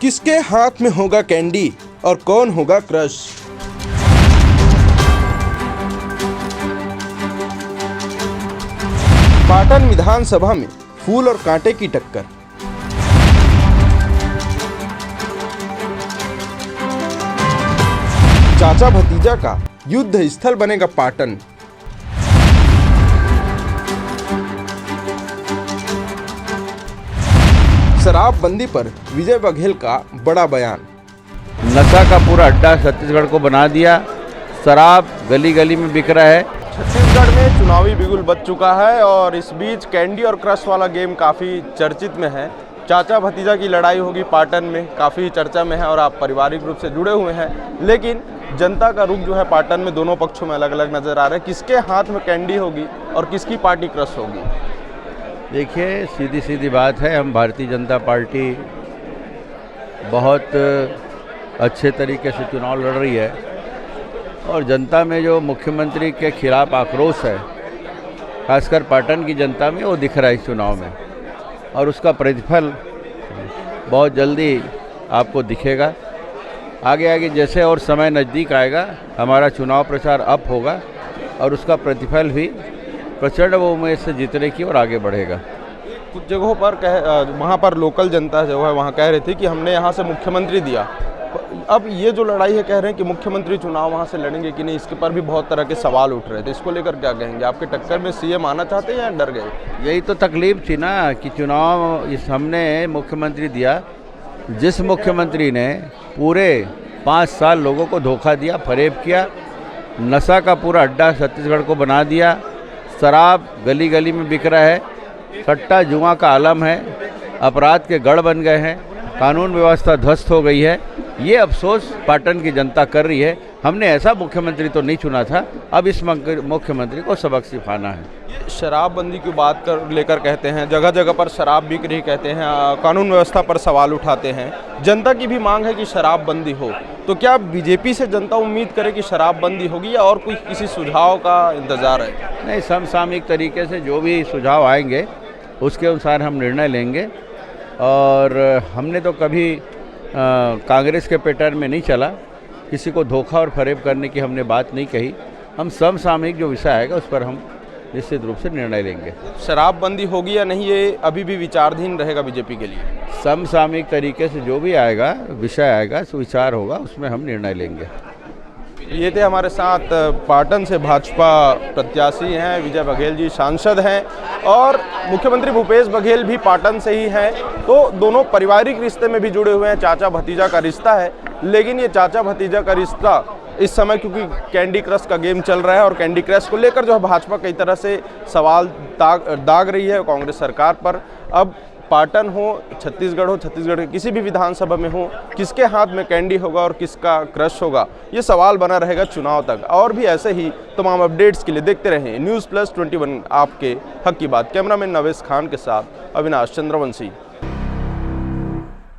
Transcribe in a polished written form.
किसके हाथ में होगा कैंडी और कौन होगा क्रश? पाटन विधानसभा में फूल और कांटे की टक्कर। चाचा भतीजा का युद्ध स्थल बनेगा पाटन। शराबबंदी पर विजय बघेल का बड़ा बयान। नशा का पूरा अड्डा छत्तीसगढ़ को बना दिया। शराब गली गली में बिक रहा है। छत्तीसगढ़ में चुनावी बिगुल बज चुका है और इस बीच कैंडी और क्रश वाला गेम काफ़ी चर्चित में है। चाचा भतीजा की लड़ाई होगी पाटन में, काफ़ी चर्चा में है और आप पारिवारिक रूप से जुड़े हुए हैं। लेकिन जनता का रुख जो है पाटन में दोनों पक्षों में अलग अलग नज़र आ रहा है। किसके हाथ में कैंडी होगी और किसकी पार्टी क्रश होगी? देखिए, सीधी सीधी बात है, हम भारतीय जनता पार्टी बहुत अच्छे तरीके से चुनाव लड़ रही है और जनता में जो मुख्यमंत्री के खिलाफ आक्रोश है, खासकर पाटन की जनता में, वो दिख रहा है इस चुनाव में और उसका प्रतिफल बहुत जल्दी आपको दिखेगा। आगे आगे जैसे और समय नज़दीक आएगा, हमारा चुनाव प्रचार अप होगा और उसका प्रतिफल भी प्रचंड बहुमत से जीतने की ओर आगे बढ़ेगा। कुछ जगहों पर वहाँ पर लोकल जनता जो है वहाँ कह रही थी कि हमने यहाँ से मुख्यमंत्री दिया। अब ये जो लड़ाई है, कह रहे हैं कि मुख्यमंत्री चुनाव वहाँ से लड़ेंगे कि नहीं, इसके पर भी बहुत तरह के सवाल उठ रहे थे। इसको लेकर क्या कहेंगे? आपके टक्कर में सीएम आना चाहते हैं या डर गए? यही तो तकलीफ थी ना कि चुनाव हमने मुख्यमंत्री दिया, जिस मुख्यमंत्री ने पूरे 5 साल लोगों को धोखा दिया, फरेब किया, नशा का पूरा अड्डा छत्तीसगढ़ को बना दिया। शराब गली गली में बिक रहा है, सट्टा जुआ का आलम है, अपराध के गढ़ बन गए हैं, कानून व्यवस्था ध्वस्त हो गई है। ये अफसोस पाटन की जनता कर रही है। हमने ऐसा मुख्यमंत्री तो नहीं चुना था, अब इस मुख्यमंत्री को सबक सिखाना है। ये शराबबंदी की बात लेकर कहते हैं, जगह जगह पर शराब बिक रही कहते हैं, कानून व्यवस्था पर सवाल उठाते हैं। जनता की भी मांग है कि शराबबंदी हो, तो क्या बीजेपी से जनता उम्मीद करे कि शराबबंदी होगी या और कोई किसी सुझाव का इंतजार है? नहीं, समसामयिक तरीके से जो भी सुझाव आएंगे उसके अनुसार हम निर्णय लेंगे। और हमने तो कभी कांग्रेस के पैटर्न में नहीं चला, किसी को धोखा और फरेब करने की हमने बात नहीं कही। हम समसामयिक जो विषय आएगा उस पर हम निश्चित रूप से निर्णय लेंगे। शराबबंदी होगी या नहीं, ये अभी भी विचाराधीन रहेगा बीजेपी के लिए। समसामयिक तरीके से जो भी आएगा, विषय आएगा, सुविचार होगा, उसमें हम निर्णय लेंगे। ये थे हमारे साथ पाटन से भाजपा प्रत्याशी हैं विजय बघेल जी, सांसद हैं और मुख्यमंत्री भूपेश बघेल भी पाटन से ही हैं। तो दोनों पारिवारिक रिश्ते में भी जुड़े हुए हैं, चाचा भतीजा का रिश्ता है। लेकिन ये चाचा भतीजा का रिश्ता इस समय, क्योंकि कैंडी क्रश का गेम चल रहा है और कैंडी क्रश को लेकर जो है भाजपा कई तरह से सवाल दाग रही है कांग्रेस सरकार पर। अब पाटन हो, छत्तीसगढ़ हो, छत्तीसगढ़ के किसी भी विधानसभा में हो, किसके हाथ में कैंडी होगा और किसका क्रश होगा, ये सवाल बना रहेगा चुनाव तक। और भी ऐसे ही तमाम अपडेट्स के लिए देखते रहें News Plus 21, आपके हक की बात। कैमरामैन नवेश खान के साथ अविनाश चंद्रवंशी।